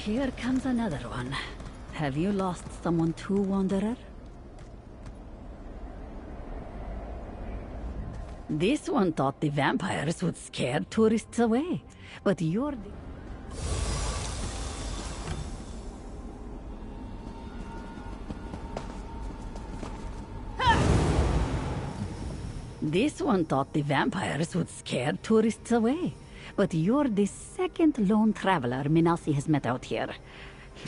Here comes another one. Have you lost someone too, Wanderer? This one thought the vampires would scare tourists away, but you're the... This one thought the vampires would scare tourists away, but you're the second lone traveler Minasi has met out here.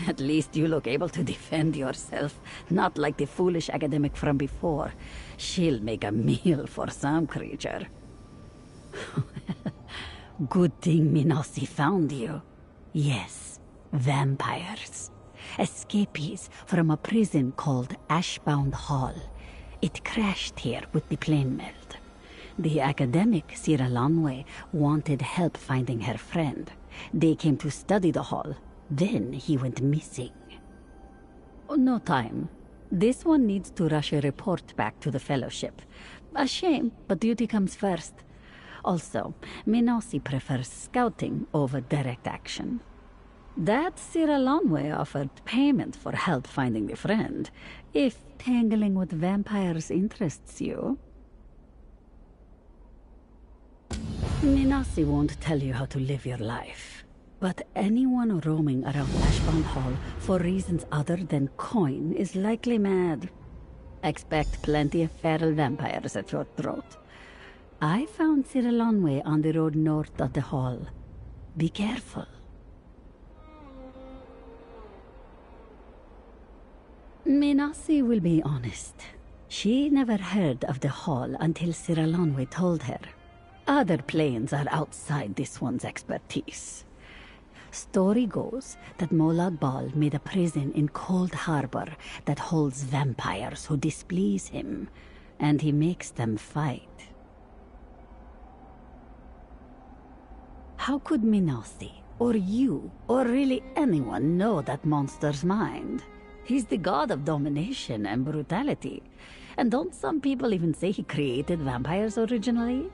At least you look able to defend yourself, not like the foolish academic from before. She'll make a meal for some creature. Good thing Minasi found you. Yes, vampires. Escapees from a prison called ASHBOUND Hall. It crashed here with the plane melt. The academic Sira Lanwe wanted help finding her friend. They came to study the hall. Then he went missing. Oh, no time. This one needs to rush a report back to the Fellowship. A shame, but duty comes first. Also, Minasi prefers scouting over direct action. That Sira Lanwe offered payment for help finding the friend, if tangling with vampires interests you. Minasi won't tell you how to live your life, but anyone roaming around ASHBOUND Hall for reasons other than coin is likely mad. Expect plenty of feral vampires at your throat. I found Sira Lanwe on the road north of the hall. Be careful. Minasi will be honest. She never heard of the hall until Sira Lanwe told her. Other planes are outside this one's expertise. Story goes that Molag Bal made a prison in Cold Harbor that holds vampires who displease him, and he makes them fight. How could Minasi, or you, or really anyone know that monster's mind? He's the god of domination and brutality. And don't some people even say he created vampires originally?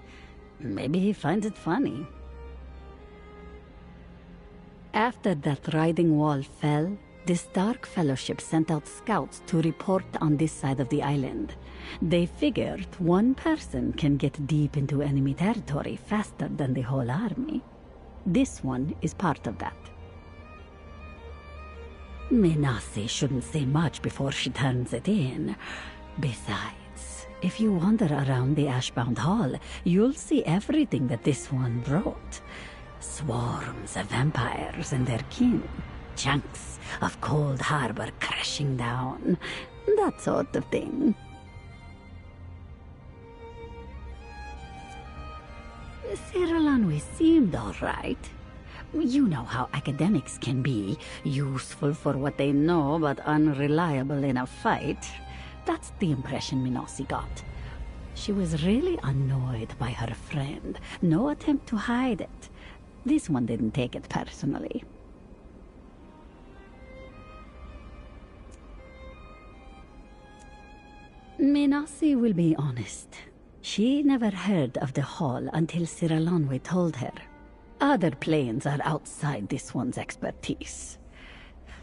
Maybe he finds it funny. After that riding wall fell, the Stark Fellowship sent out scouts to report on this side of the island. They figured one person can get deep into enemy territory faster than the whole army. This one is part of that. Minasi shouldn't say much before she turns it in. Besides, if you wander around the ASHBOUND Hall, you'll see everything that this one brought. Swarms of vampires and their kin. Chunks of Cold Harbor crashing down. That sort of thing. Sira Lanwe seemed all right. You know how academics can be. Useful for what they know, but unreliable in a fight. That's the impression Minasi got. She was really annoyed by her friend. No attempt to hide it. This one didn't take it personally. Minasi will be honest. She never heard of the hall until Sira Lanwe told her. Other planes are outside this one's expertise.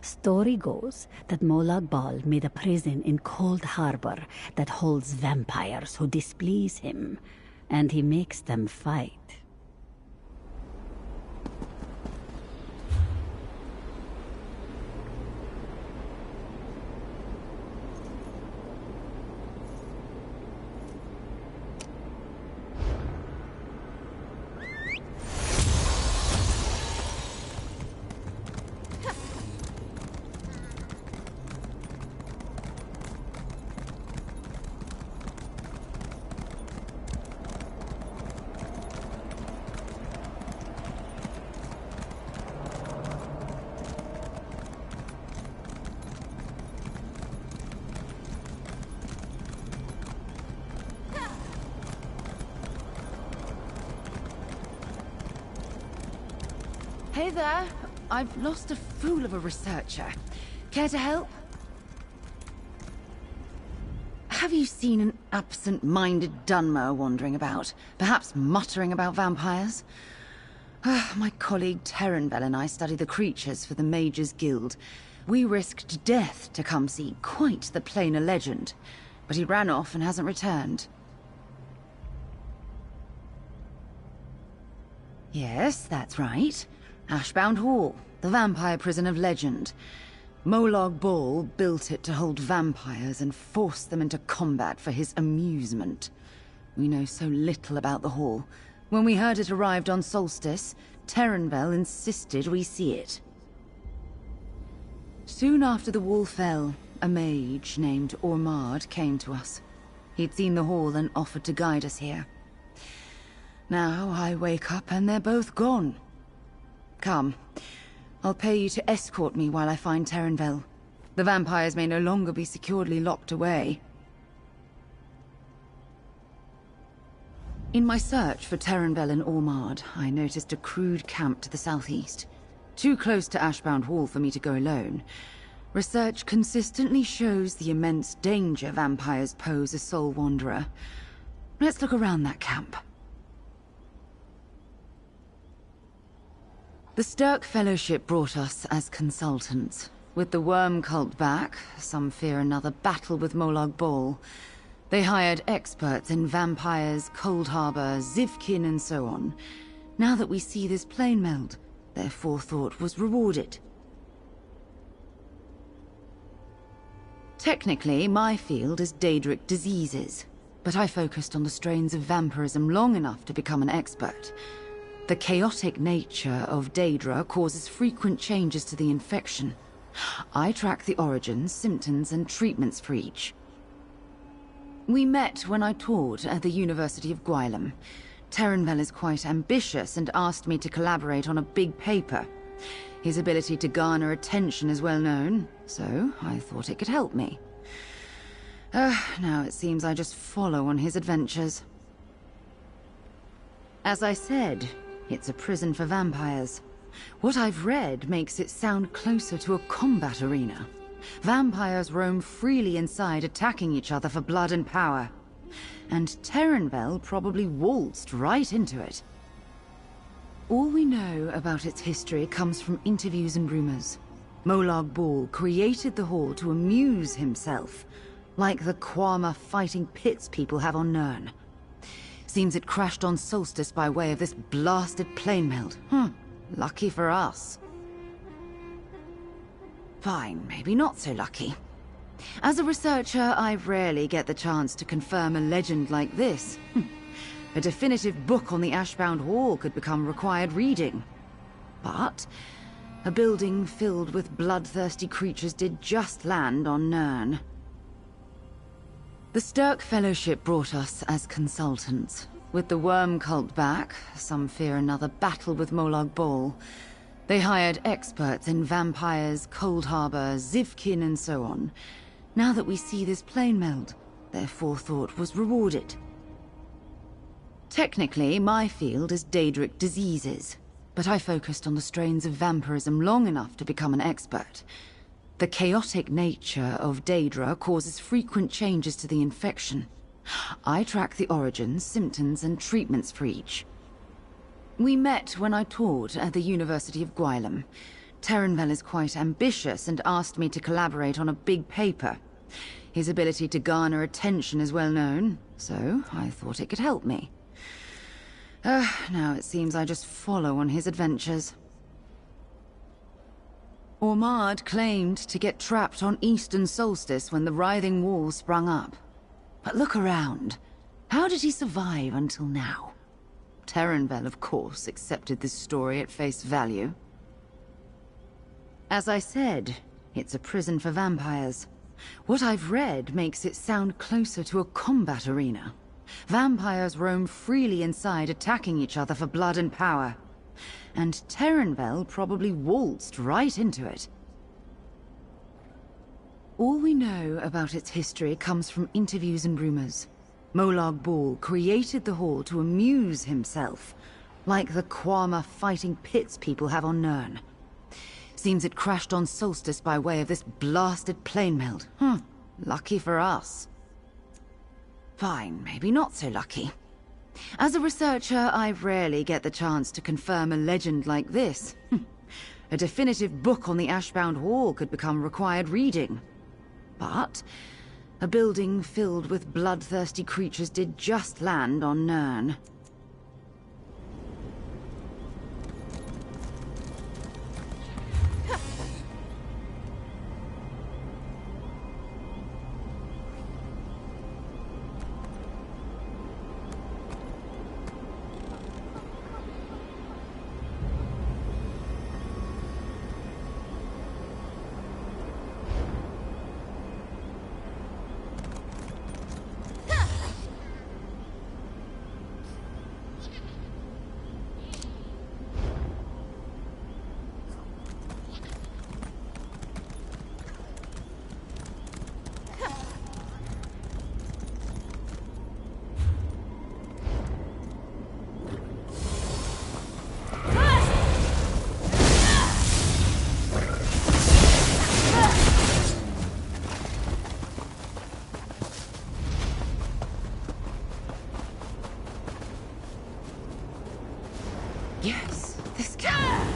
Story goes that Molag Bal made a prison in Cold Harbor that holds vampires who displease him, and he makes them fight. Hey there. I've lost a fool of a researcher. Care to help? Have you seen an absent-minded Dunmer wandering about, perhaps muttering about vampires? My colleague Terenvel and I study the creatures for the Mages Guild. We risked death to come see quite the plainer legend, but he ran off and hasn't returned. Yes, that's right. Ashbound Hall, the vampire prison of legend. Molag Bal built it to hold vampires and force them into combat for his amusement. We know so little about the hall. When we heard it arrived on Solstice, Terenvel insisted we see it. Soon after the wall fell, a mage named Ormard came to us. He'd seen the hall and offered to guide us here. Now I wake up and they're both gone. Come, I'll pay you to escort me while I find Terenvel. The vampires may no longer be securely locked away. In my search for Terenvel and Ormard, I noticed a crude camp to the southeast. Too close to Ashbound Hall for me to go alone. Research consistently shows the immense danger vampires pose a soul wanderer. Let's look around that camp. The Stirk Fellowship brought us as consultants. With the worm cult back, some fear another battle with Molag Bal. They hired experts in vampires, Cold Harbor, Zivkin, and so on. Now that we see this plane meld, their forethought was rewarded. Technically, my field is Daedric diseases, but I focused on the strains of vampirism long enough to become an expert. The chaotic nature of Daedra causes frequent changes to the infection. I track the origins, symptoms, and treatments for each. We met when I taught at the University of Gwylem. Terenvel is quite ambitious and asked me to collaborate on a big paper. His ability to garner attention is well known, so I thought it could help me. Now it seems I just follow on his adventures. As I said, it's a prison for vampires. What I've read makes it sound closer to a combat arena. Vampires roam freely inside, attacking each other for blood and power. And Terenvel probably waltzed right into it. All we know about its history comes from interviews and rumors. Molag Bal created the hall to amuse himself, like the Kwama fighting pits people have on Nirn. Seems it crashed on Solstice by way of this blasted plane meld. Lucky for us. Fine, maybe not so lucky. As a researcher, I rarely get the chance to confirm a legend like this. A definitive book on the Ashbound Hall could become required reading. But a building filled with bloodthirsty creatures did just land on Nirn. The Stirk Fellowship brought us as consultants. With the worm cult back, some fear another battle with Molag Bal. They hired experts in vampires, Cold Harbor, Zivkin, and so on. Now that we see this plane meld, their forethought was rewarded. Technically, my field is Daedric diseases, but I focused on the strains of vampirism long enough to become an expert. The chaotic nature of Daedra causes frequent changes to the infection. I track the origins, symptoms, and treatments for each. We met when I taught at the University of Gwylem. Terenvel is quite ambitious and asked me to collaborate on a big paper. His ability to garner attention is well known, so I thought it could help me. Now it seems I just follow on his adventures. Ormard claimed to get trapped on Eastern Solstice when the writhing wall sprung up. But look around. How did he survive until now? Terenvel, of course, accepted this story at face value. As I said, it's a prison for vampires. What I've read makes it sound closer to a combat arena. Vampires roam freely inside, attacking each other for blood and power. And Terenvel probably waltzed right into it. All we know about its history comes from interviews and rumors. Molag Bal created the hall to amuse himself, like the Kwama fighting pits people have on Nirn. Seems it crashed on Solstice by way of this blasted plane meld. Lucky for us. Fine, maybe not so lucky. As a researcher, I rarely get the chance to confirm a legend like this. A definitive book on the ASHBOUND Hall could become required reading. But a building filled with bloodthirsty creatures did just land on Nirn. Yes, this camp.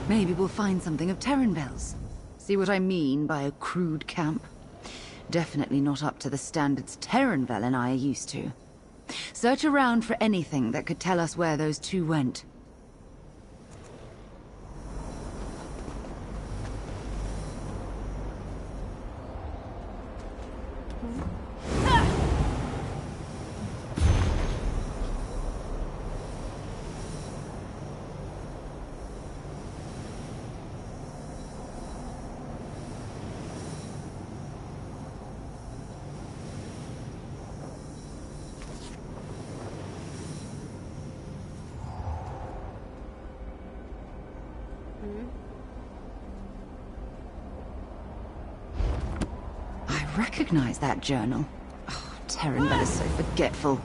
Maybe we'll find something of Terranvel's. See what I mean by a crude camp? Definitely not up to the standards Terranvel and I are used to. Search around for anything that could tell us where those two went. I recognize that journal. Oh, Terranvel is so forgetful.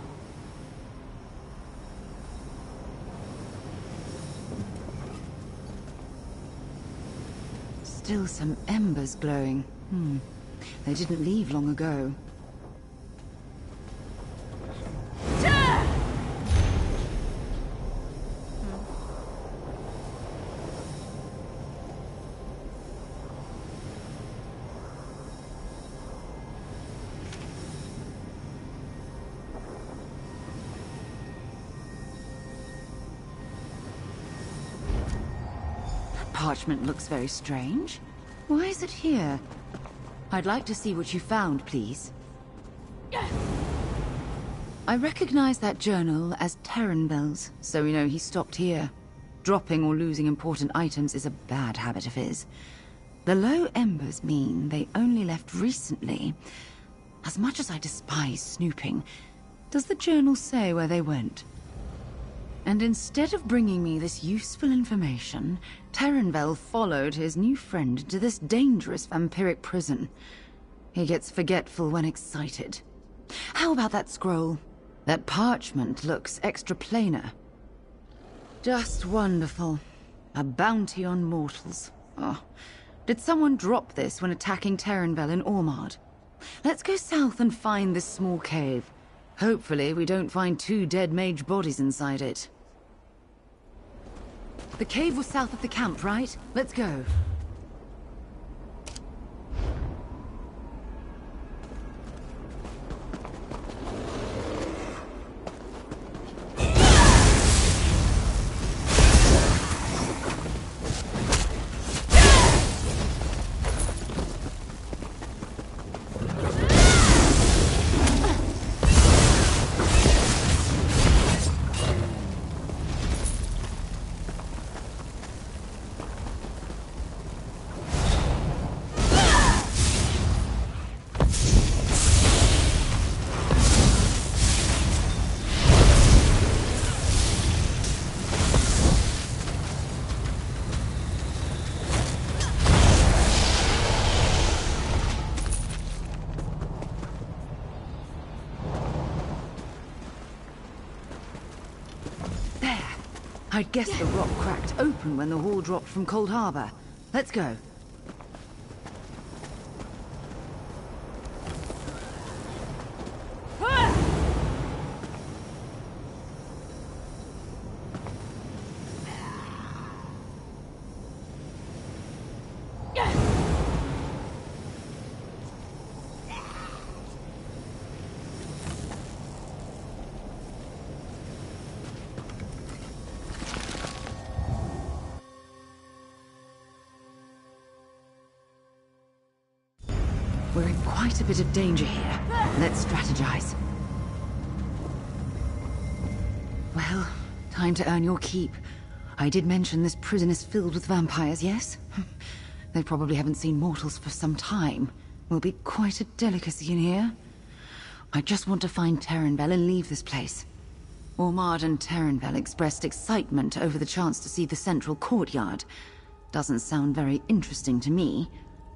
Still some embers glowing. They didn't leave long ago. Parchment looks very strange. Why is it here? I'd like to see what you found, please. I recognize that journal as Terranvel's, so we know he stopped here. Dropping or losing important items is a bad habit of his. The low embers mean they only left recently. As much as I despise snooping, does the journal say where they went? And instead of bringing me this useful information, Terranvel followed his new friend to this dangerous vampiric prison. He gets forgetful when excited. How about that scroll? That parchment looks extra planar. Just wonderful. A bounty on mortals. Oh, did someone drop this when attacking Terranvel in Ormard? Let's go south and find this small cave. Hopefully we don't find 2 dead mage bodies inside it. The cave was south of the camp, right? Let's go. I'd guess the rock cracked open when the hall dropped from Cold Harbor. Let's go. We're in quite a bit of danger here. Let's strategize. Well, time to earn your keep. I did mention this prison is filled with vampires, yes? They probably haven't seen mortals for some time. Will be quite a delicacy in here. I just want to find Terenvel and leave this place. Ormard and Terenvel expressed excitement over the chance to see the central courtyard. Doesn't sound very interesting to me,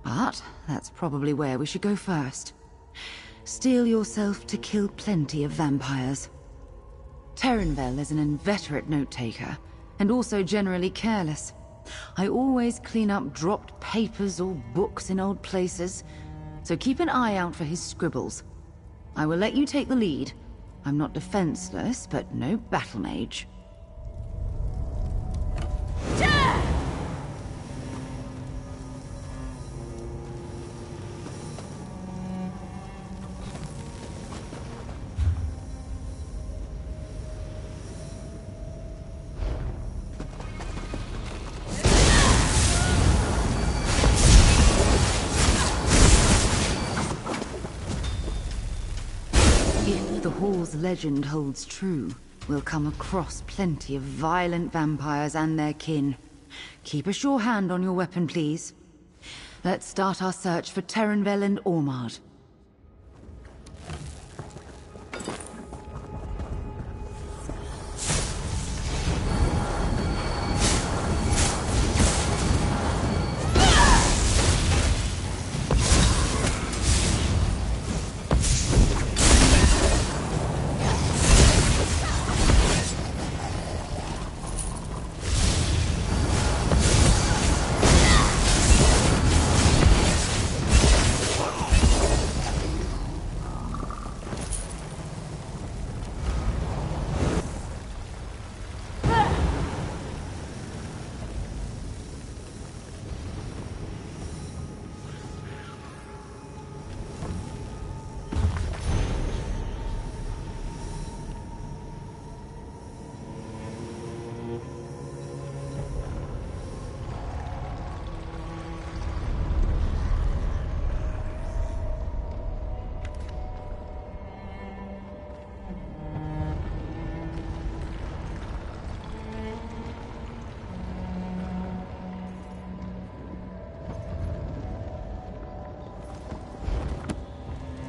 but that's probably where we should go first. Steel yourself to kill plenty of vampires. Terenvel is an inveterate note-taker, and also generally careless. I always clean up dropped papers or books in old places, so keep an eye out for his scribbles. I will let you take the lead. I'm not defenseless, but no battle mage. If the Hall's legend holds true, we'll come across plenty of violent vampires and their kin. Keep a sure hand on your weapon, please. Let's start our search for Terenvel and Ormard.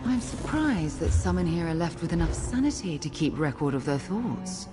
I'm surprised that some in here are left with enough sanity to keep record of their thoughts.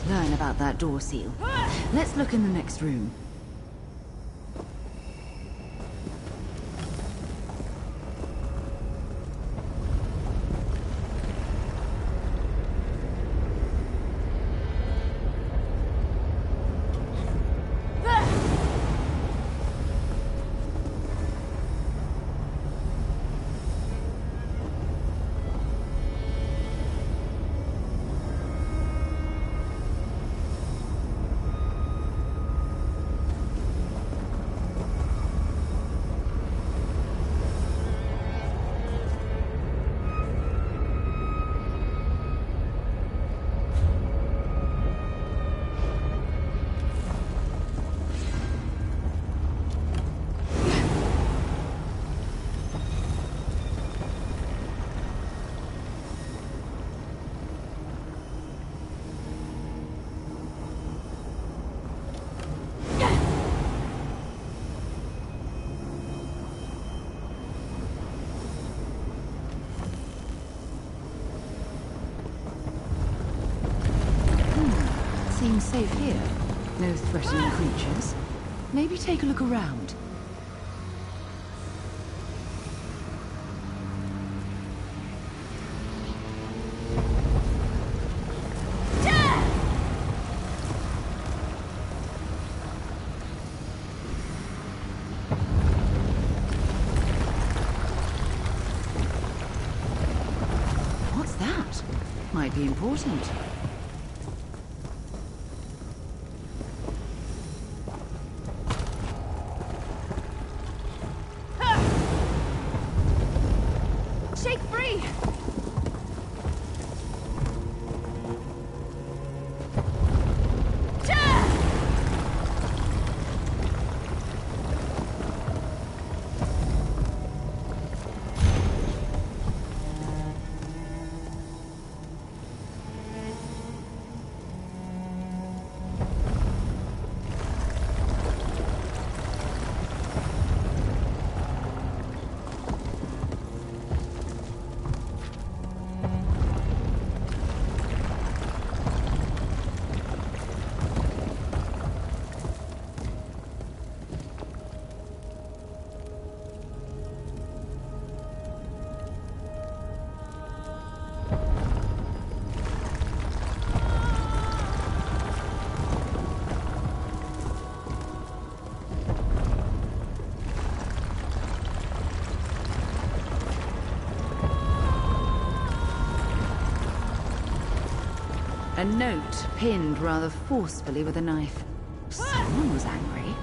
Learn about that door seal. Let's look in the next room. Seems safe here. No threatening creatures. Maybe take a look around. that? Might be important. Shake free! A note pinned rather forcefully with a knife. Someone was angry.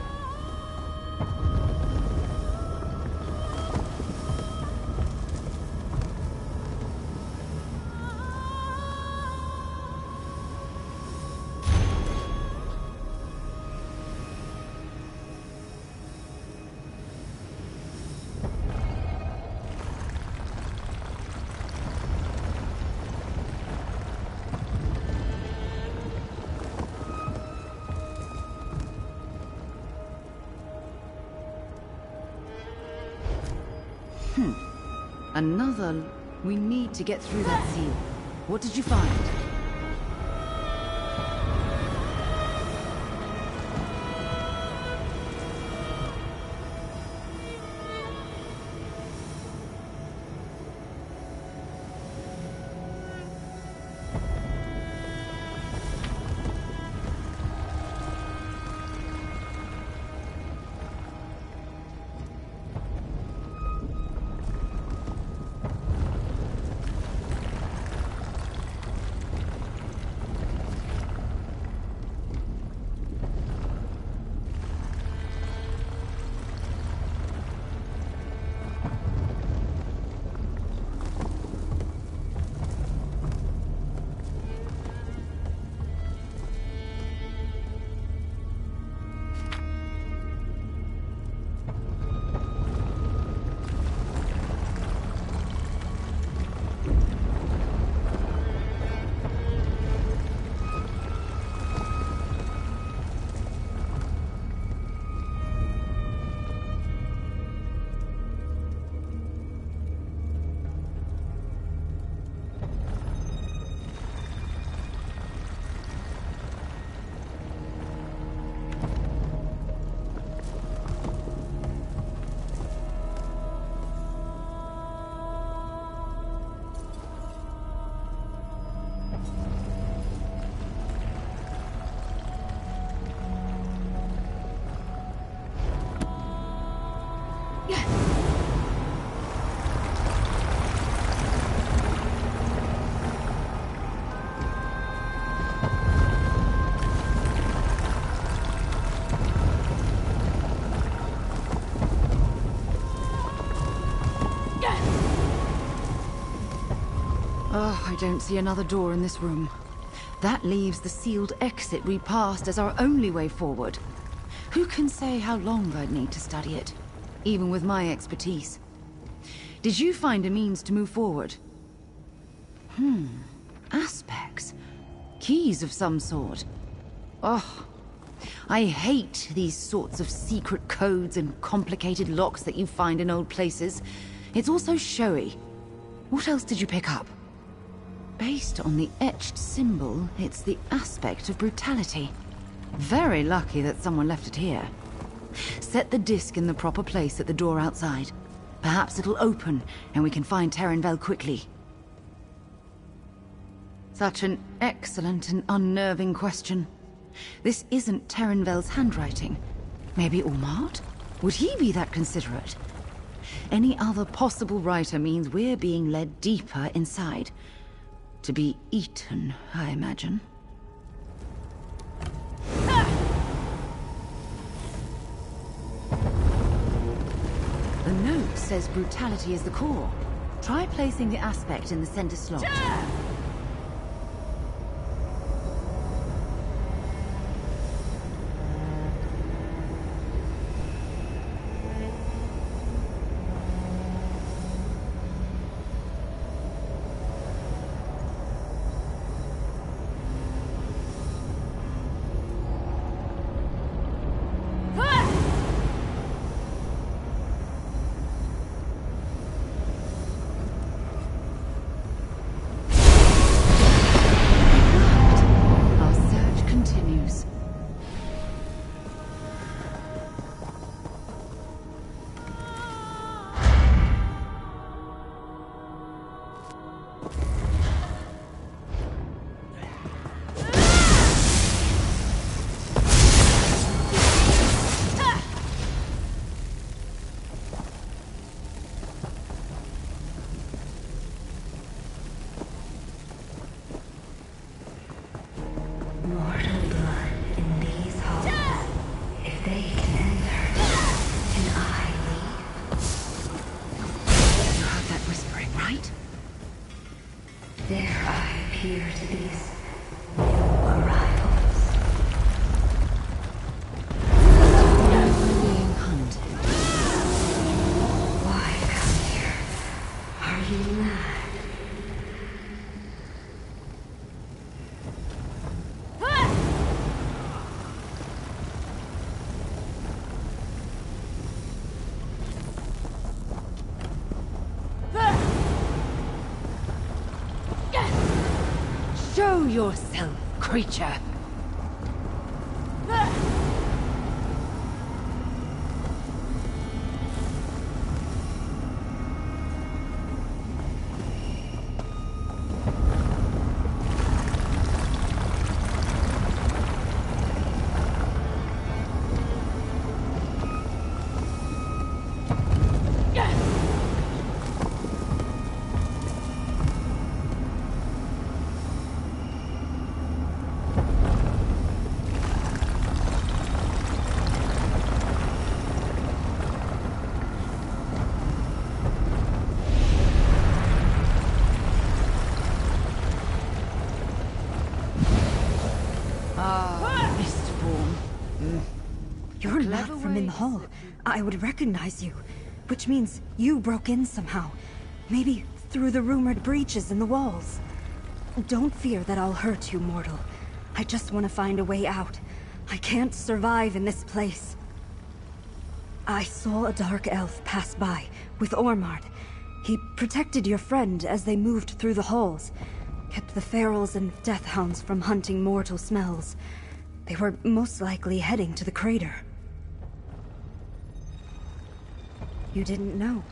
Another... We need to get through that seal. What did you find? Oh, I don't see another door in this room. That leaves the sealed exit we passed as our only way forward. Who can say how long I'd need to study it, even with my expertise? Did you find a means to move forward? Aspects. Keys of some sort. Oh, I hate these sorts of secret codes and complicated locks that you find in old places. It's all so showy. What else did you pick up? Based on the etched symbol, it's the aspect of brutality. Very lucky that someone left it here. Set the disc in the proper place at the door outside. Perhaps it'll open, and we can find Terenvel quickly. Such an excellent and unnerving question. This isn't Terenvel's handwriting. Maybe Ormart? Would he be that considerate? Any other possible writer means we're being led deeper inside. To be eaten, I imagine. The note says brutality is the core. Try placing the aspect in the center slot. Here to these new arrivals. Being hunted. Why come here? Are you mad? Show yourself, creature! You're not from in the hall. I would recognize you. Which means you broke in somehow. Maybe through the rumored breaches in the walls. Don't fear that I'll hurt you, mortal. I just want to find a way out. I can't survive in this place. I saw a dark elf pass by, with Ormard. He protected your friend as they moved through the halls. Kept the ferals and death hounds from hunting mortal smells. They were most likely heading to the crater. You didn't know.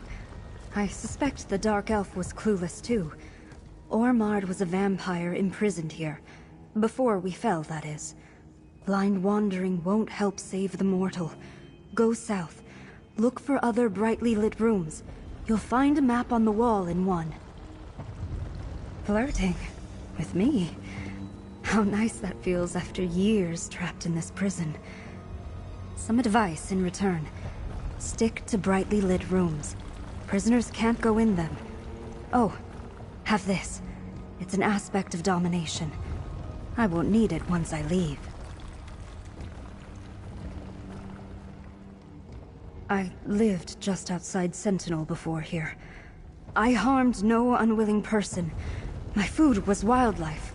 I suspect the Dark Elf was clueless too. Ormard was a vampire imprisoned here. Before we fell, that is. Blind wandering won't help save the mortal. Go south. Look for other brightly lit rooms. You'll find a map on the wall in one. Flirting? With me? How nice that feels after years trapped in this prison. Some advice in return. Stick to brightly lit rooms. Prisoners can't go in them. Oh, have this. It's an aspect of domination. I won't need it once I leave. I lived just outside Sentinel before here. I harmed no unwilling person. My food was wildlife,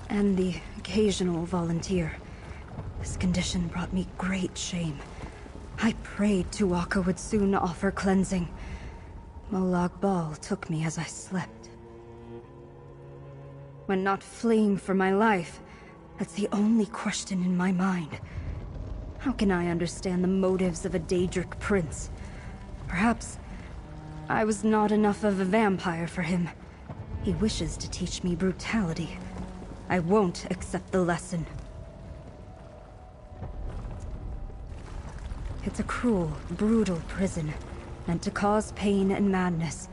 and the occasional volunteer. This condition brought me great shame. I prayed Tuatha would soon offer cleansing. Molag Bal took me as I slept. When not fleeing for my life, that's the only question in my mind. How can I understand the motives of a Daedric prince? Perhaps I was not enough of a vampire for him. He wishes to teach me brutality. I won't accept the lesson. It's a cruel, brutal prison, meant to cause pain and madness.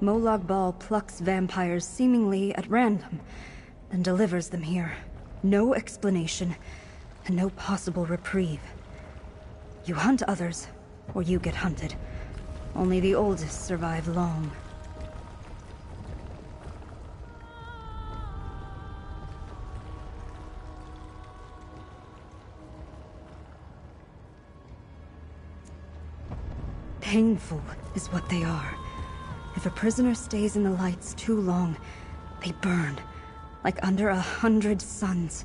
Molag Bal plucks vampires seemingly at random, then delivers them here. No explanation, and no possible reprieve. You hunt others, or you get hunted. Only the oldest survive long. Painful is what they are. If a prisoner stays in the lights too long, they burn, like under 100 suns.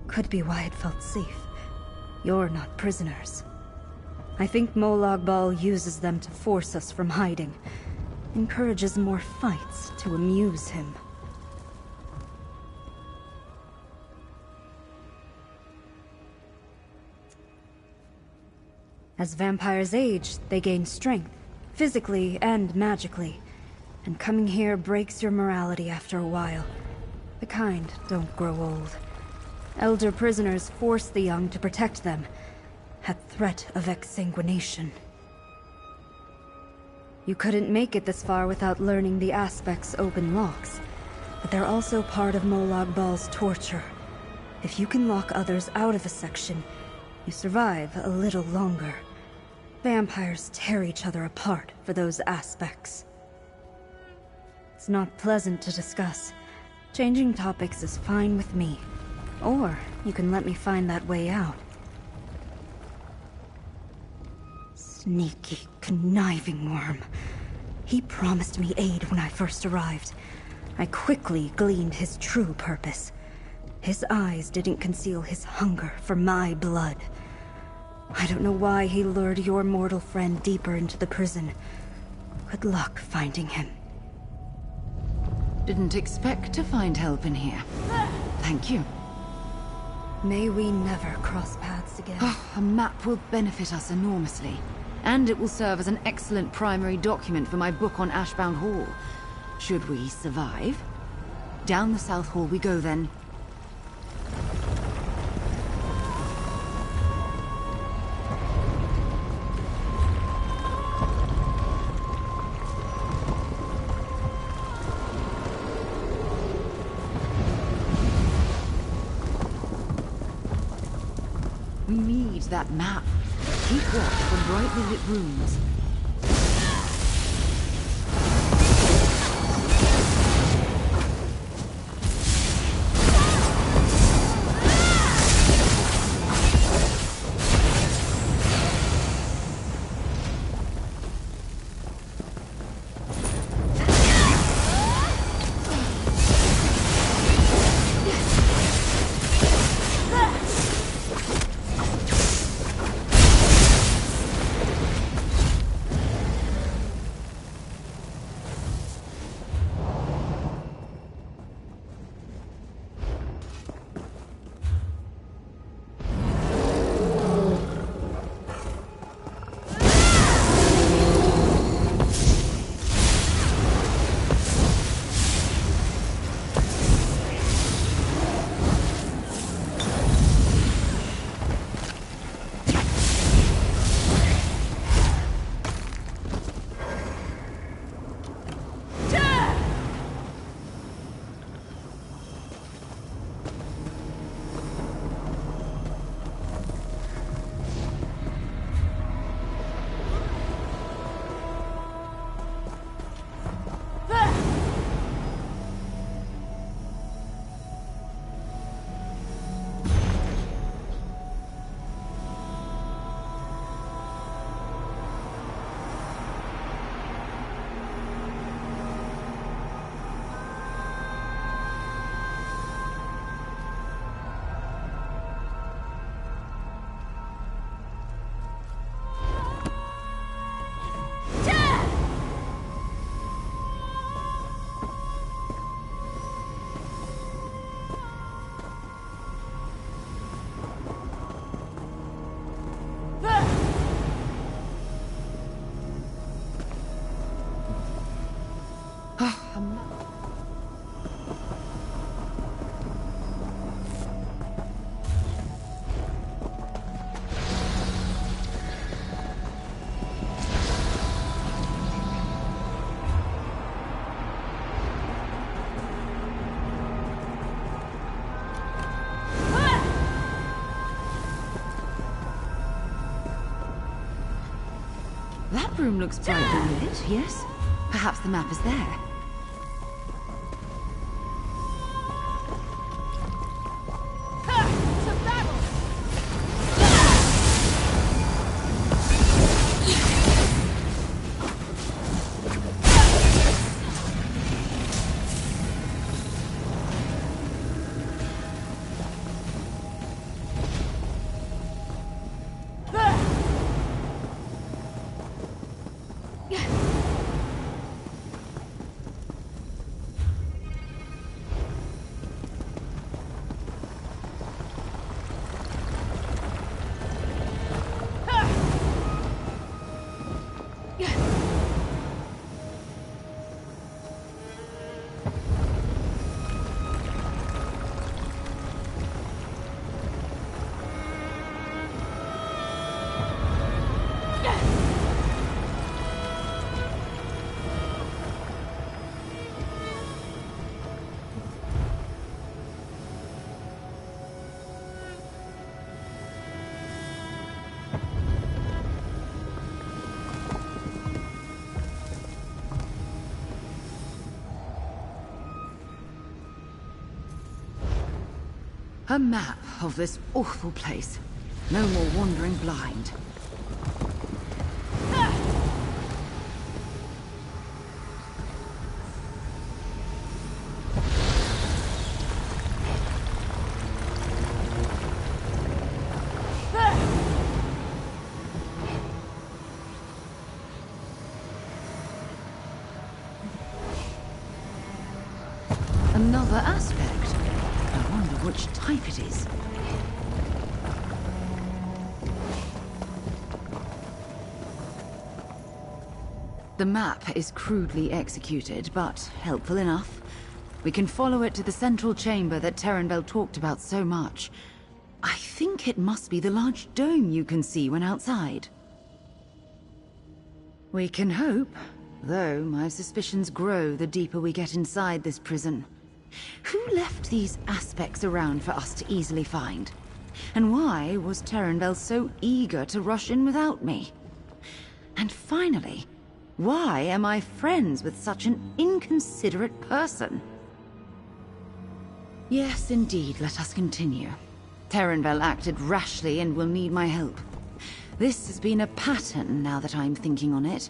Could be why it felt safe. You're not prisoners. I think Molag Bal uses them to force us from hiding. Encourages more fights to amuse him. As vampires age, they gain strength, physically and magically. And coming here breaks your morality after a while. The kind don't grow old. Elder prisoners force the young to protect them, at threat of exsanguination. You couldn't make it this far without learning the aspect's open locks, but they're also part of Molag Bal's torture. If you can lock others out of a section, you survive a little longer. Vampires tear each other apart for those aspects. It's not pleasant to discuss. Changing topics is fine with me. Or you can let me find that way out. Sneaky, conniving worm. He promised me aid when I first arrived. I quickly gleaned his true purpose. His eyes didn't conceal his hunger for my blood. I don't know why he lured your mortal friend deeper into the prison. Good luck finding him. Didn't expect to find help in here. Thank you. May we never cross paths again. A map will benefit us enormously. And it will serve as an excellent primary document for my book on Ashbound Hall. Should we survive? Down the South Hall we go then. We need that map. Keep watch for brightly lit rooms. room looks brightly lit, yes? Perhaps the map is there. To battle! A map of this awful place. No more wandering blind. Another aspect. I wonder which type it is. The map is crudely executed, but helpful enough. We can follow it to the central chamber that Terenvel talked about so much. I think it must be the large dome you can see when outside. We can hope, though my suspicions grow the deeper we get inside this prison. Who left these aspects around for us to easily find? And why was Terenvel so eager to rush in without me? And finally, why am I friends with such an inconsiderate person? Yes, indeed, let us continue. Terenvel acted rashly and will need my help. This has been a pattern now that I'm thinking on it.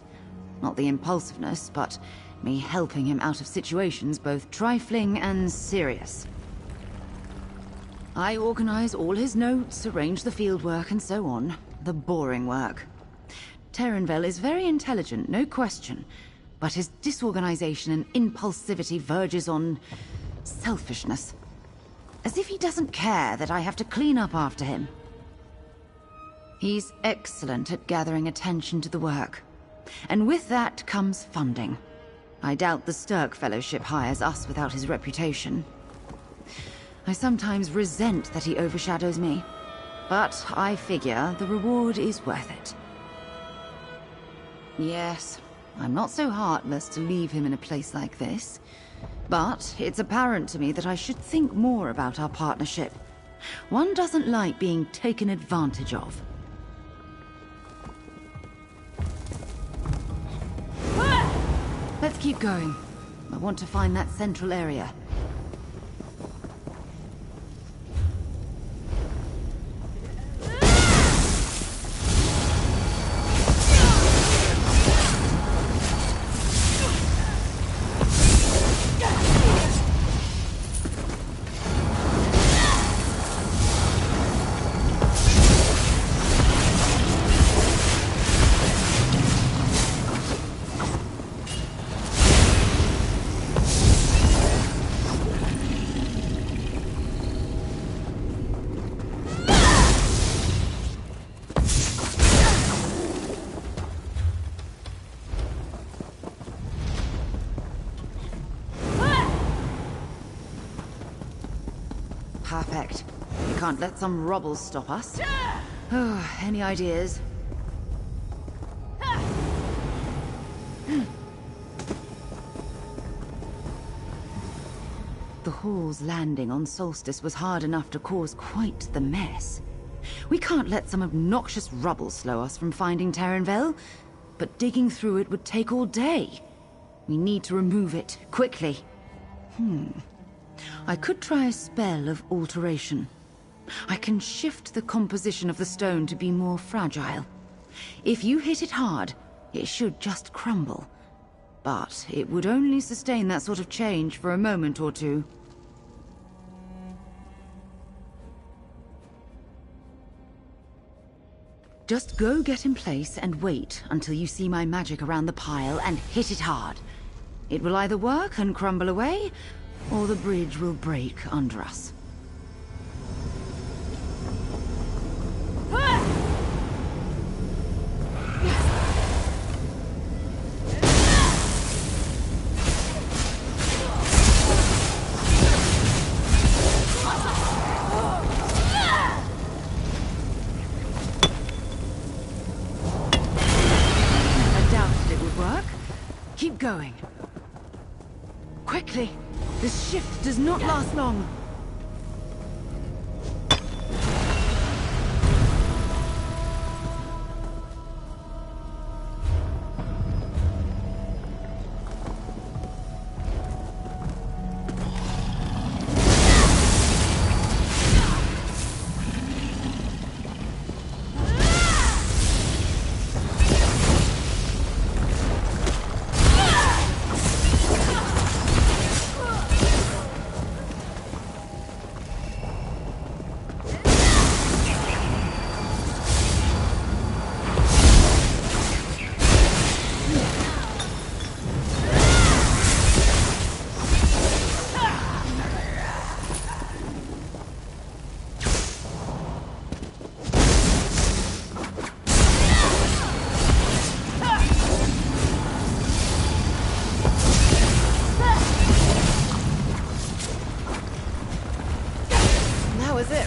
Not the impulsiveness, but me helping him out of situations both trifling and serious. I organize all his notes, arrange the fieldwork, and so on. The boring work. Terenvel is very intelligent, no question, but his disorganization and impulsivity verges on selfishness. As if he doesn't care that I have to clean up after him. He's excellent at gathering attention to the work, and with that comes funding. I doubt the Sturk Fellowship hires us without his reputation. I sometimes resent that he overshadows me, but I figure the reward is worth it. Yes, I'm not so heartless to leave him in a place like this, but it's apparent to me that I should think more about our partnership. One doesn't like being taken advantage of. Let's keep going. I want to find that central area. Perfect. We can't let some rubble stop us. Oh, any ideas? The hall's landing on Solstice was hard enough to cause quite the mess. We can't let some obnoxious rubble slow us from finding Terenvel. but digging through it would take all day. We need to remove it, quickly. I could try a spell of alteration. I can shift the composition of the stone to be more fragile. If you hit it hard, it should just crumble. But it would only sustain that sort of change for a moment or two. Just go get in place and wait until you see my magic around the pile and hit it hard. It will either work and crumble away, or the bridge will break under us. Keep going. Quickly! This shift does not last long.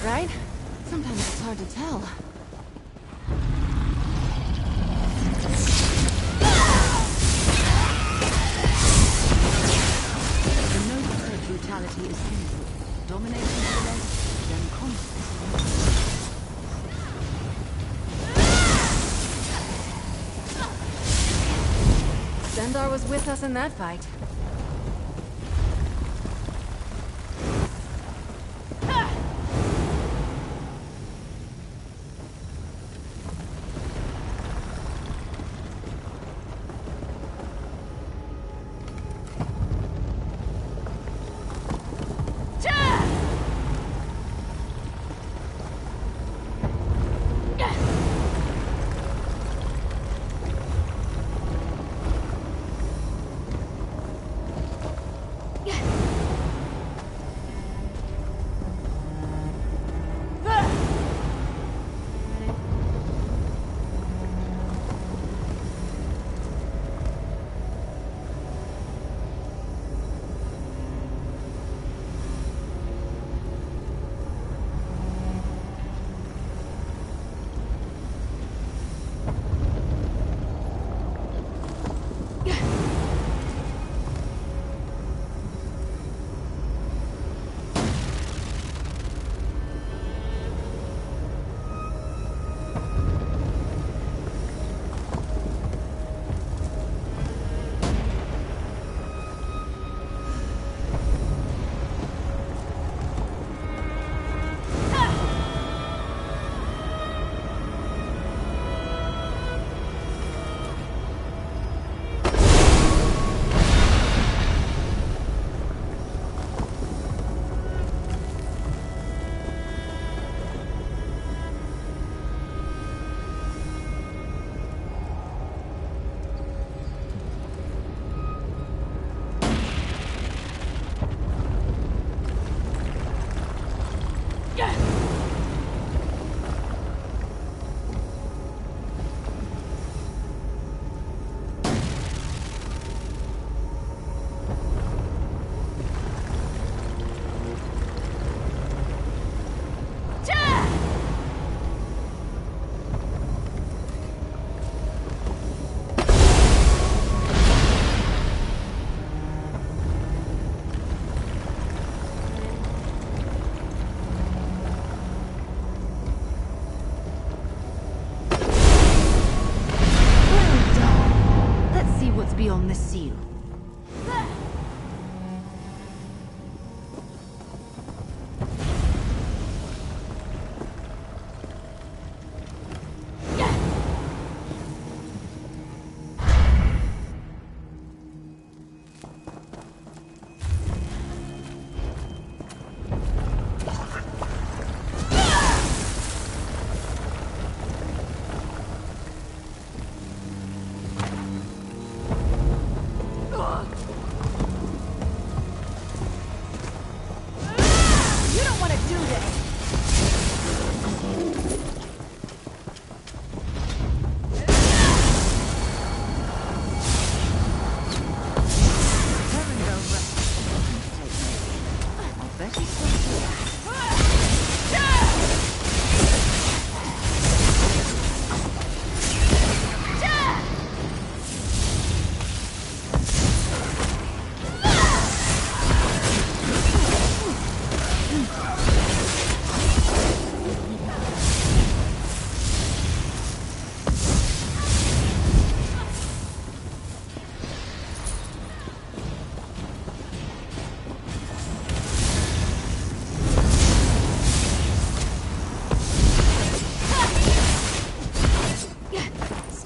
Right? Sometimes it's hard to tell. The noble said brutality is sinful. Dominating the less, then conquest. Zendar was with us in that fight.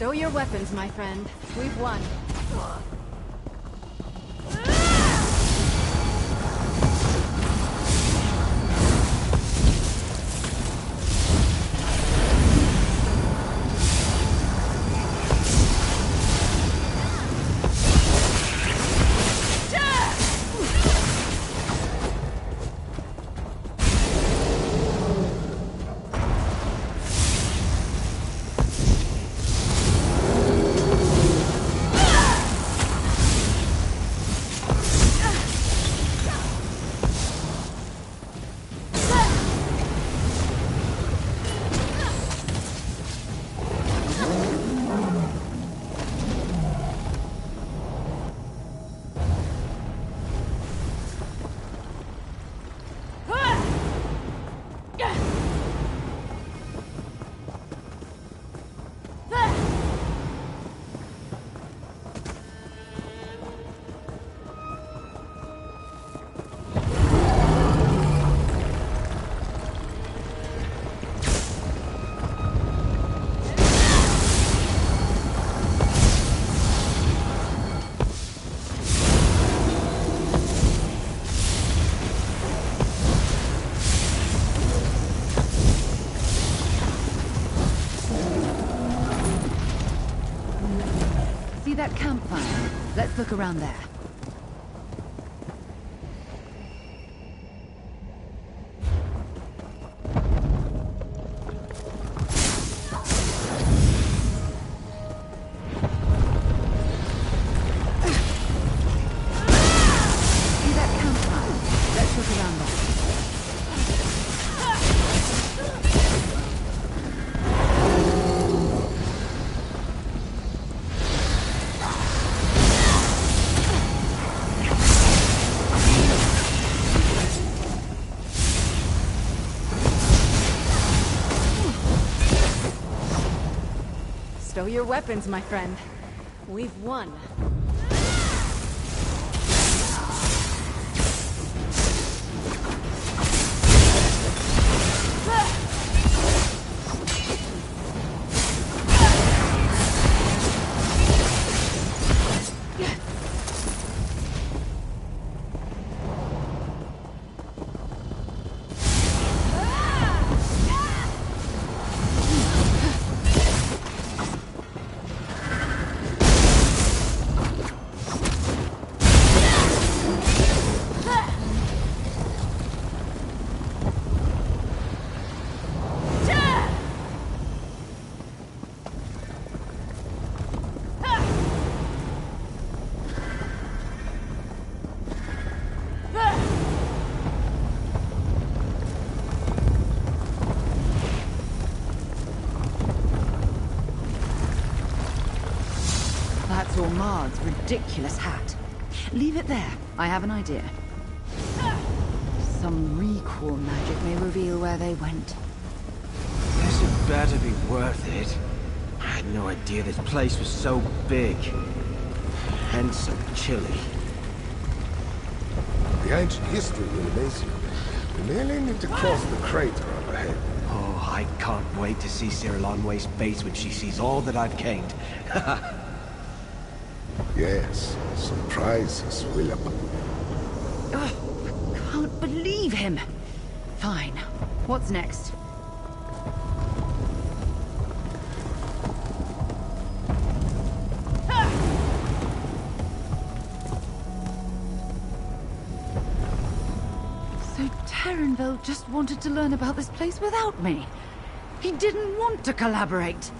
Stow your weapons, my friend. We've won. That campfire. Let's look around there. See that campfire? Let's look around there. Stow your weapons, my friend. We've won. Mard's ridiculous hat. Leave it there. I have an idea. Some recall magic may reveal where they went. Guess it better be worth it. I had no idea this place was so big. And so chilly. The ancient history will amaze you. We merely need to cross the crater up ahead. Oh, I can't wait to see Cyril Onway's face when she sees all that I've gained. Yes, surprises will abound. Oh, can't believe him. Fine. What's next? So Terranville just wanted to learn about this place without me. He didn't want to collaborate.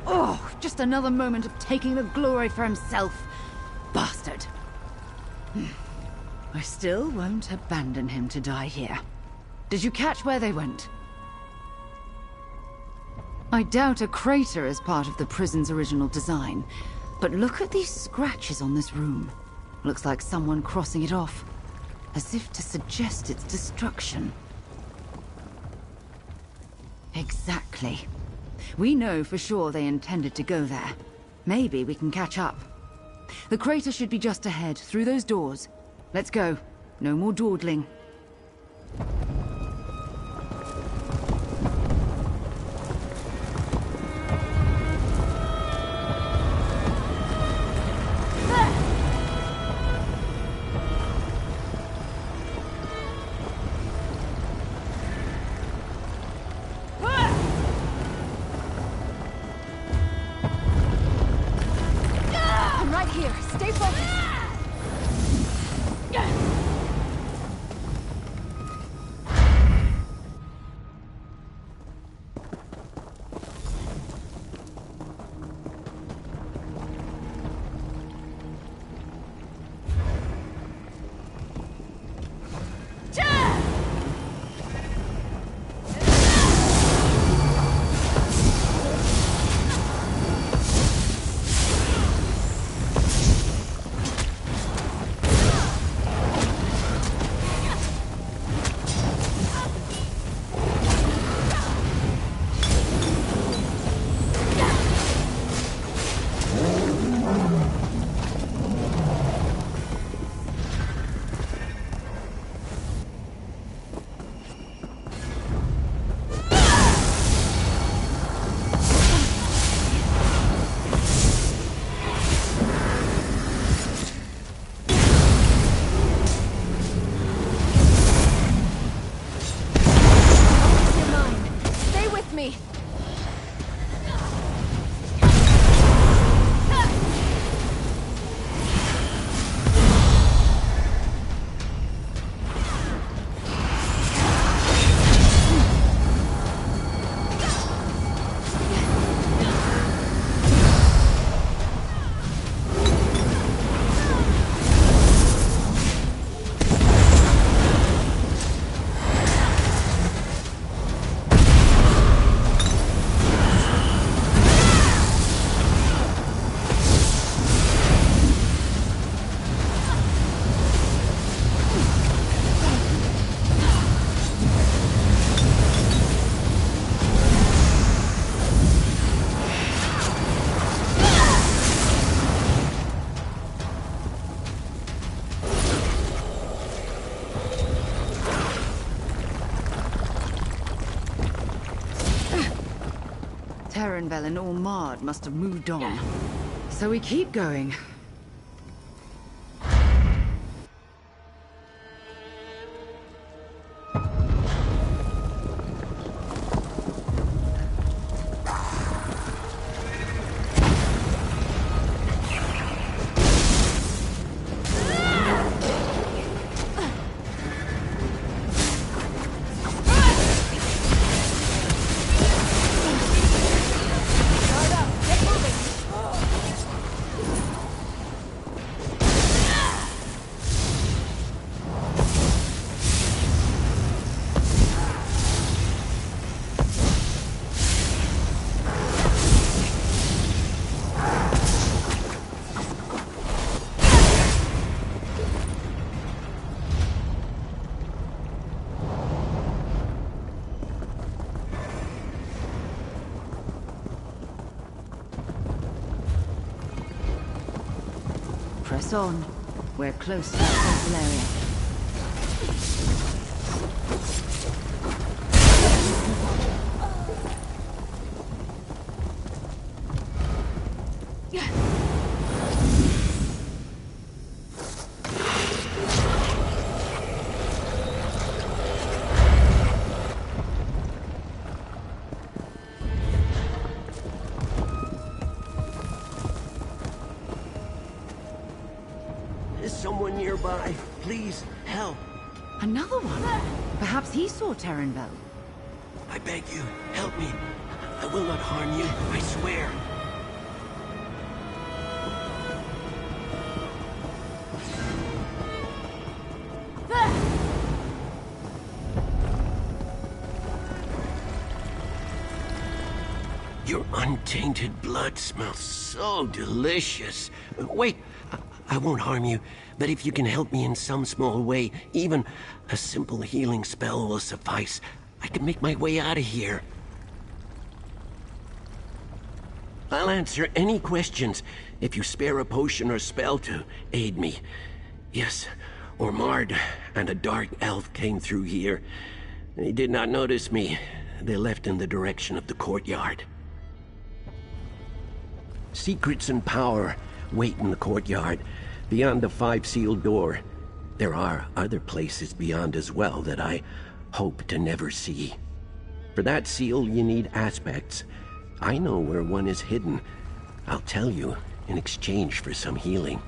Oh, just another moment of taking the glory for himself. Bastard. I still won't abandon him to die here. Did you catch where they went? I doubt a crater is part of the prison's original design, but look at these scratches on this room. Looks like someone crossing it off, as if to suggest its destruction. Exactly. We know for sure they intended to go there. Maybe we can catch up. The crater should be just ahead, through those doors. Let's go. No more dawdling. I'm right here. Stay focused. Terranville and Ormard must have moved on. So we keep going. Press on. We're close to that central area. Is someone nearby? Please, help. Another one? Perhaps he saw Terenvel. I beg you, help me. I will not harm you, I swear. Your untainted blood smells so delicious. Wait, I won't harm you, but if you can help me in some small way, even a simple healing spell will suffice. I can make my way out of here. I'll answer any questions if you spare a potion or spell to aid me. Yes, Ormard and a dark elf came through here. They did not notice me. They left in the direction of the courtyard. Secrets and power wait in the courtyard, beyond the 5-sealed door. There are other places beyond as well that I hope to never see. For that seal, you need aspects. I know where one is hidden. I'll tell you in exchange for some healing.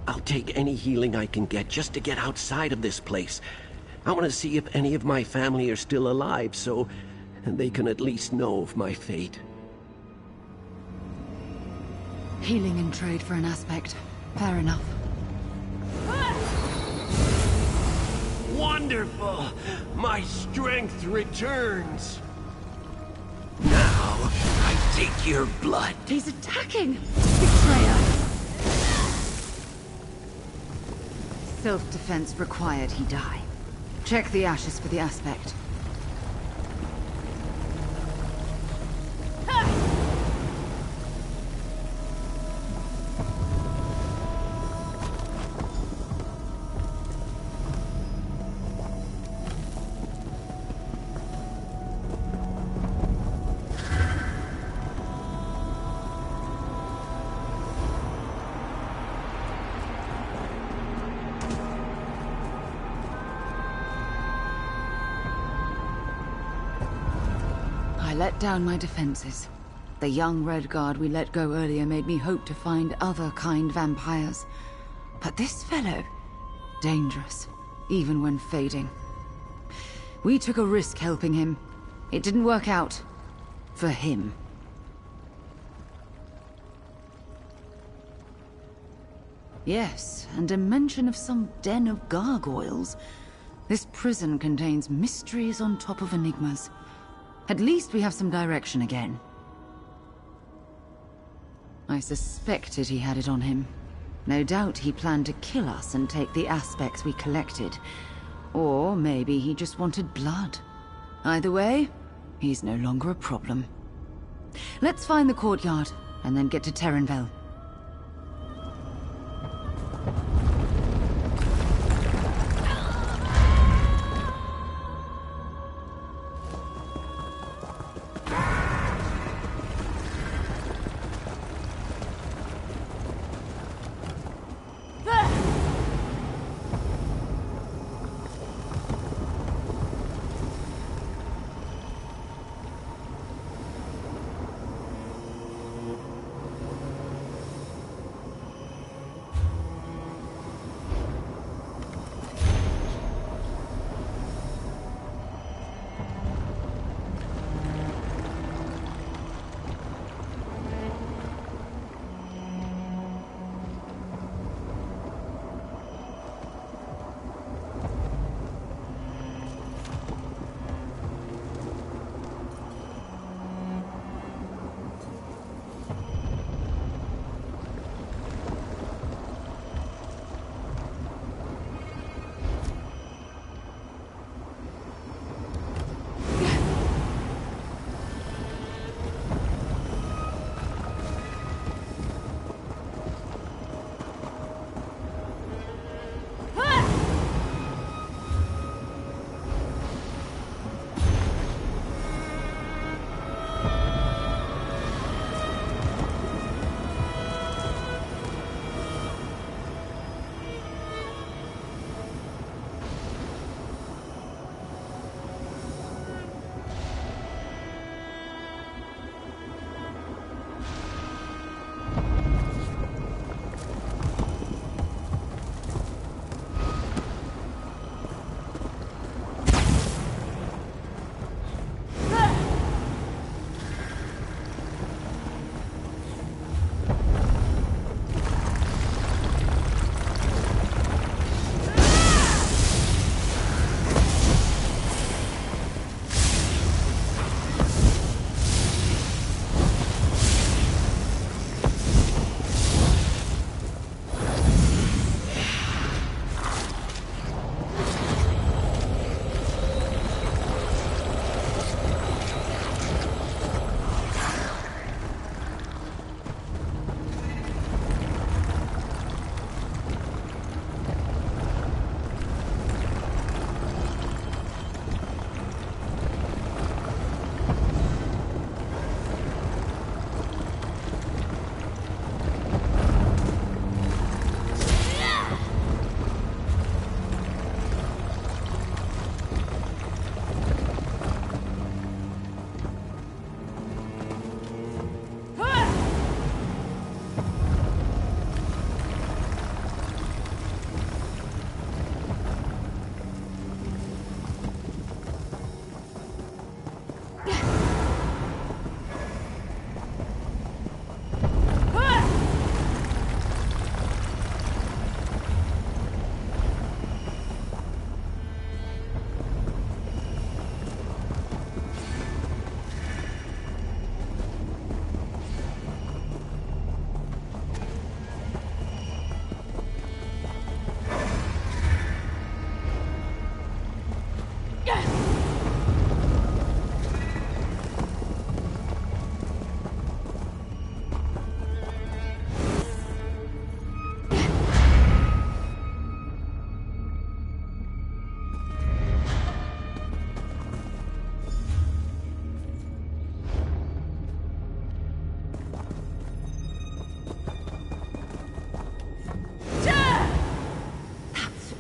I'll take any healing I can get just to get outside of this place. I want to see if any of my family are still alive, so they can at least know of my fate. Healing in trade for an aspect. Fair enough. Wonderful! My strength returns! Now, I take your blood. He's attacking! Betrayer! Self-defense required he die. Check the ashes for the aspect. I let down my defenses. The young Red Guard we let go earlier made me hope to find other kind vampires. But this fellow, dangerous, even when fading. We took a risk helping him. It didn't work out. For him. Yes, and a mention of some den of gargoyles. This prison contains mysteries on top of enigmas. At least we have some direction again. I suspected he had it on him. No doubt he planned to kill us and take the aspects we collected. Or maybe he just wanted blood. Either way, he's no longer a problem. Let's find the courtyard, and then get to Terenvel.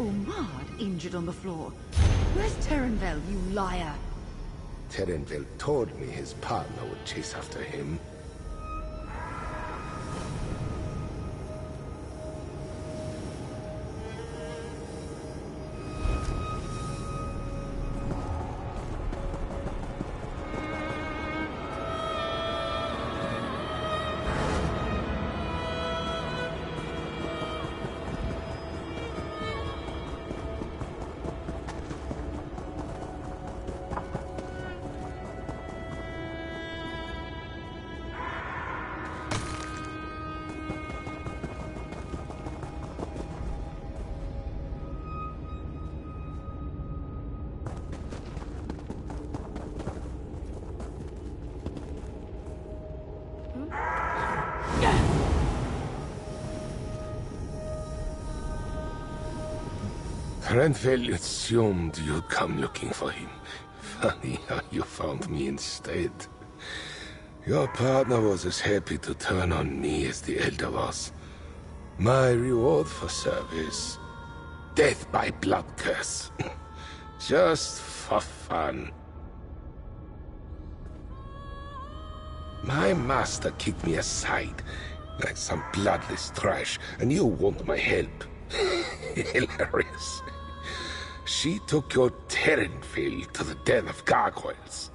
Ormard injured on the floor. Where's Terenvel, you liar? Terenvel told me his partner would chase after him. Terenvel assumed you'd come looking for him. Funny how you found me instead. Your partner was as happy to turn on me as the Elder was. My reward for service. Death by blood curse. Just for fun. My master kicked me aside, like some bloodless trash, and you want my help. Hilarious. She took your Terenvel to the den of gargoyles.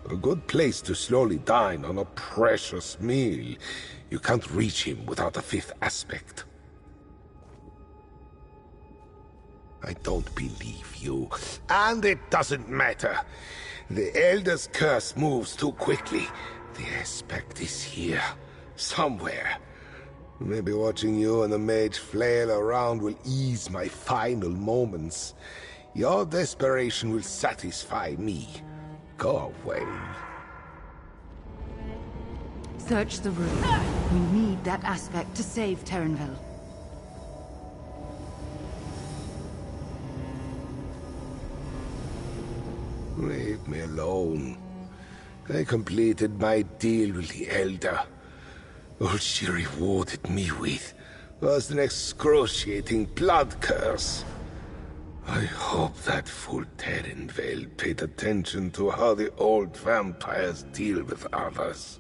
A good place to slowly dine on a precious meal. You can't reach him without a fifth aspect. I don't believe you. And it doesn't matter. The Elder's curse moves too quickly. The aspect is here. Somewhere. Maybe watching you and the mage flail around will ease my final moments. Your desperation will satisfy me. Go away. Search the room. We need that aspect to save Terenvel. Leave me alone. I completed my deal with the Elder. All she rewarded me with was an excruciating blood curse. I hope that fool Terenvel paid attention to how the old vampires deal with others.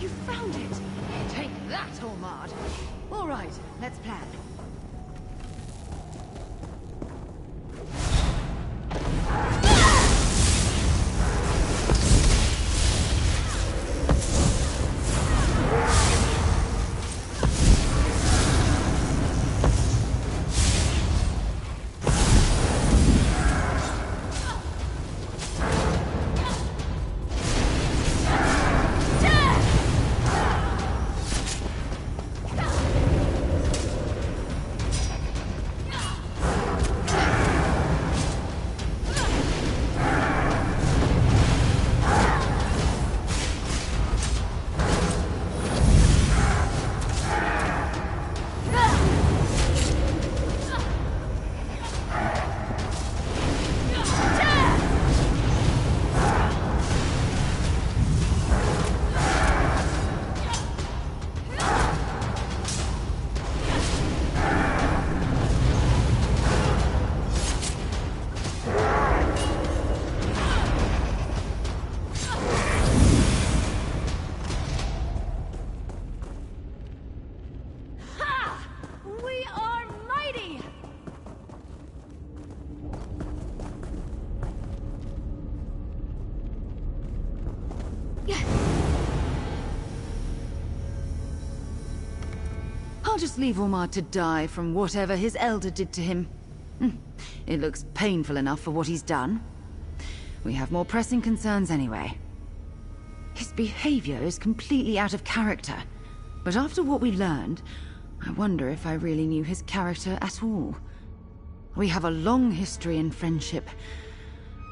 You found it! Take that, Ormard! All right, let's plan. I'll just leave Ormard to die from whatever his elder did to him. It looks painful enough for what he's done. We have more pressing concerns anyway. His behavior is completely out of character. But after what we learned, I wonder if I really knew his character at all. We have a long history in friendship.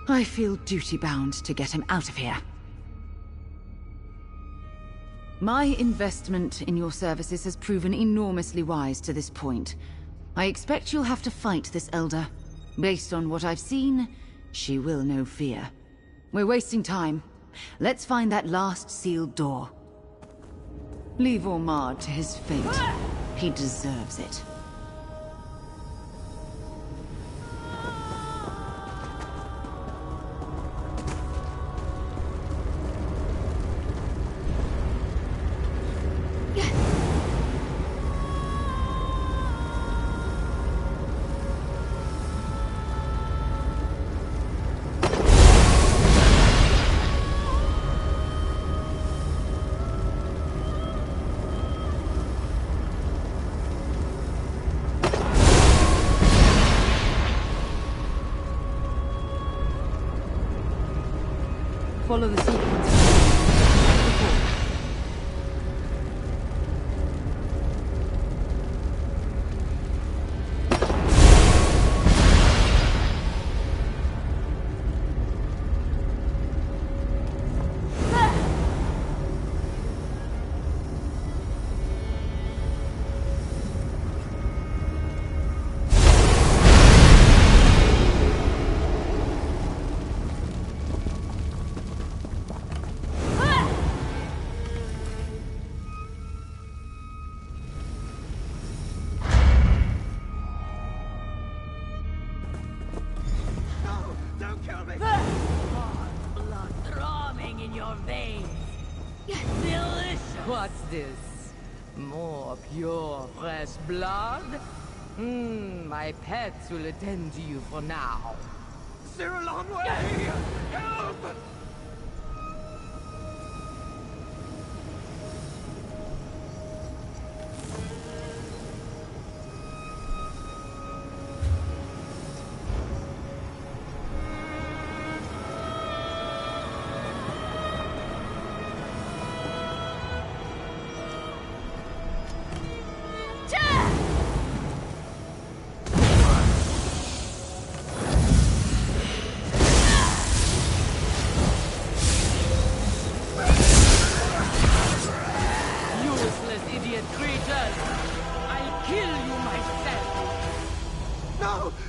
I feel duty-bound to get him out of here. My investment in your services has proven enormously wise to this point. I expect you'll have to fight this Elder. Based on what I've seen, she will know fear. We're wasting time. Let's find that last sealed door. Leave Ormard to his fate. He deserves it. Follow the sequence. What's this? More pure, fresh blood? My pets will attend to you for now. They're a long way! Help!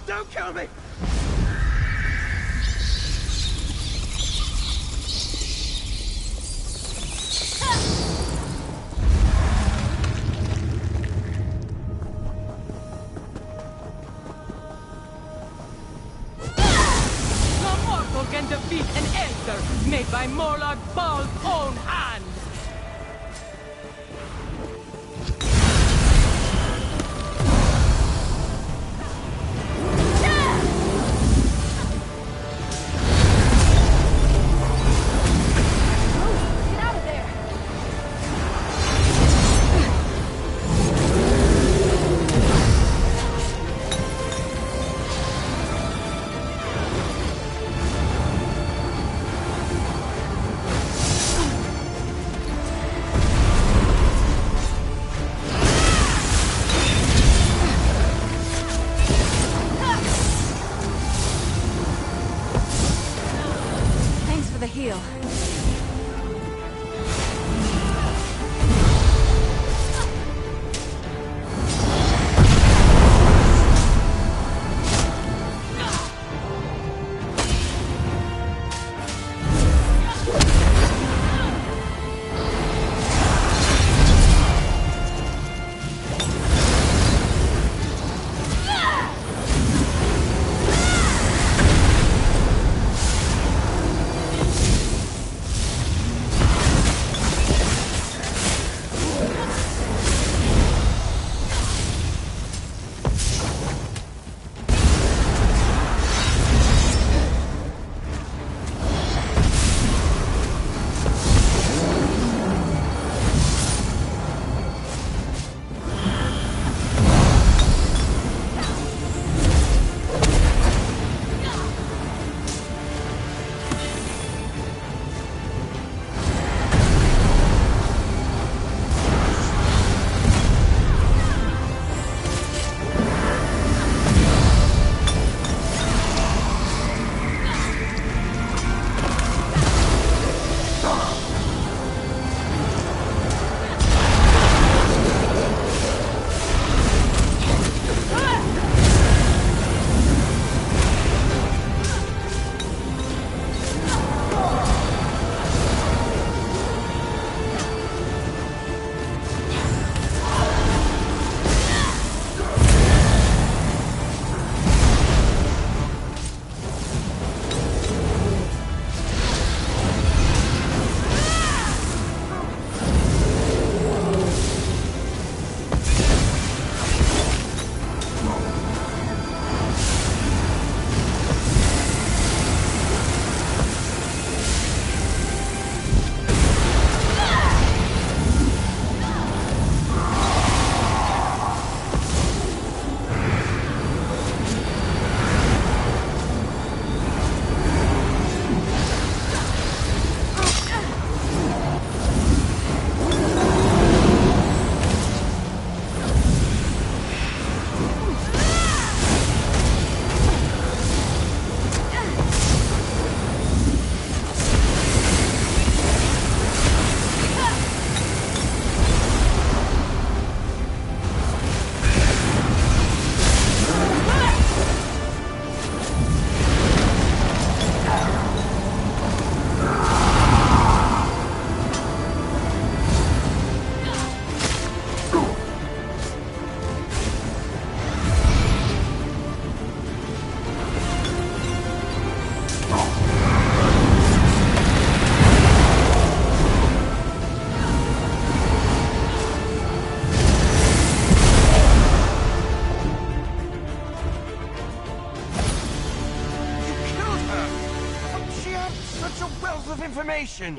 Don't kill me! No mortal can defeat an Elder made by Morlock Ball's own hand! information!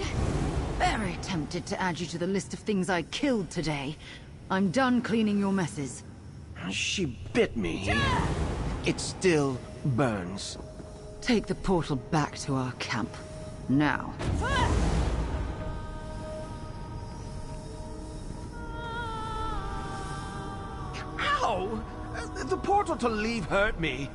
Very tempted to add you to the list of things I killed today. I'm done cleaning your messes. She bit me. It still burns. Take the portal back to our camp. Now. Ow! The portal to leave hurt me.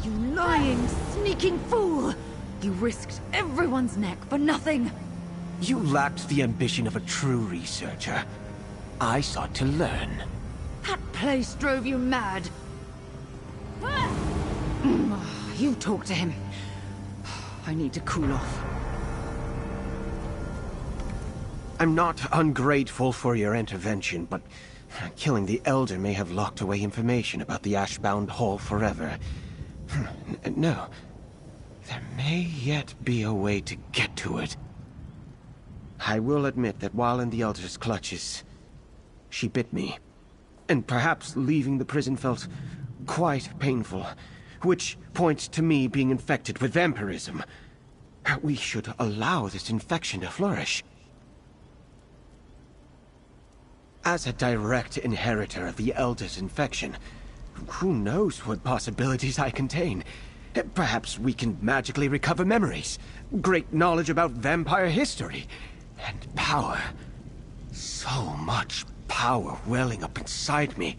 You lying, sneaking fool! You risked everyone's neck for nothing! You lacked the ambition of a true researcher. I sought to learn. That place drove you mad! You talk to him. I need to cool off. I'm not ungrateful for your intervention, but killing the Elder may have locked away information about the ASHBOUND Hall forever. No. There may yet be a way to get to it. I will admit that while in the Elder's clutches, she bit me. And perhaps leaving the prison felt quite painful, which points to me being infected with vampirism. We should allow this infection to flourish. As a direct inheritor of the Elder's infection, who knows what possibilities I contain? Perhaps we can magically recover memories, great knowledge about vampire history, and power. So much power welling up inside me.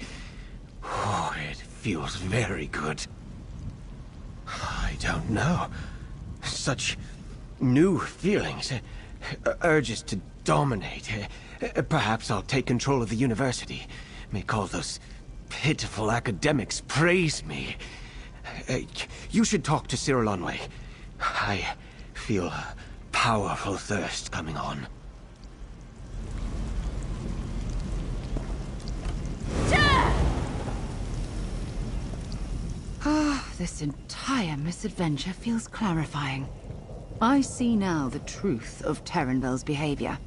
Oh, it feels very good. I don't know. Such new feelings, urges to dominate. Perhaps I'll take control of the university, make all those pitiful academics praise me. You should talk to Cyril Onway. I feel a powerful thirst coming on. This entire misadventure feels clarifying. I see now the truth of Terenvel's behavior.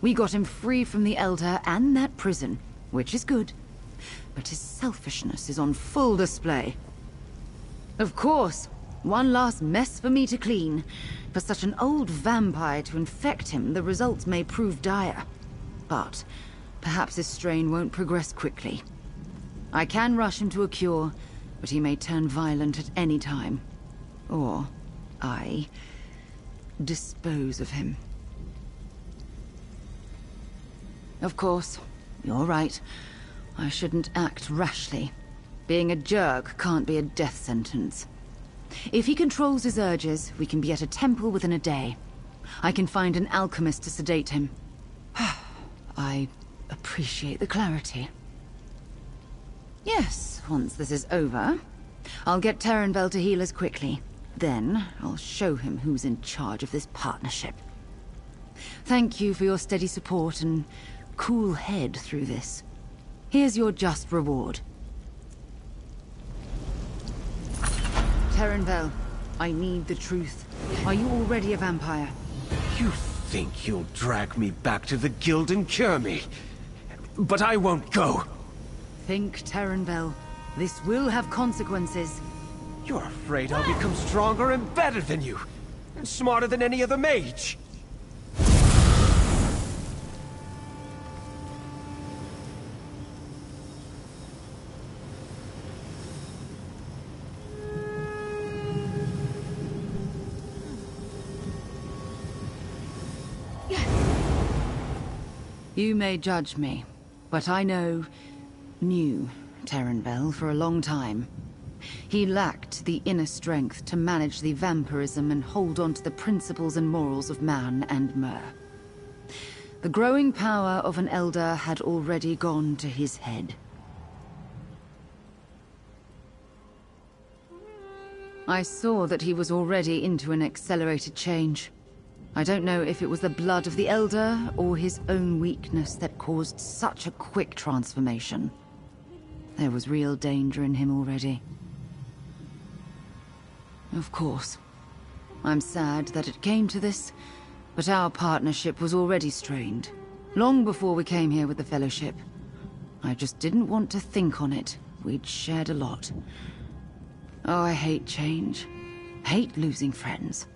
We got him free from the Elder and that prison, which is good. But his selfishness is on full display. Of course, one last mess for me to clean. For such an old vampire to infect him, the results may prove dire. But perhaps his strain won't progress quickly. I can rush him to a cure, but he may turn violent at any time. Or I dispose of him. Of course, you're right. I shouldn't act rashly. Being a jerk can't be a death sentence. If he controls his urges, we can be at a temple within a day. I can find an alchemist to sedate him. I appreciate the clarity. Yes, once this is over, I'll get Terenvel to heal us quickly. Then, I'll show him who's in charge of this partnership. Thank you for your steady support and cool head through this. Here's your just reward. Terenvel, I need the truth. Are you already a vampire? You think you'll drag me back to the guild and cure me? But I won't go. Think, Terenvel. This will have consequences. You're afraid I'll become stronger and better than you. And smarter than any other mage. You may judge me, but I knew Terenvel for a long time. He lacked the inner strength to manage the vampirism and hold on to the principles and morals of man and Mer. The growing power of an Elder had already gone to his head. I saw that he was already into an accelerated change. I don't know if it was the blood of the Elder or his own weakness that caused such a quick transformation. There was real danger in him already. Of course. I'm sad that it came to this, but our partnership was already strained, long before we came here with the Fellowship. I just didn't want to think on it. We'd shared a lot. Oh, I hate change. Hate losing friends.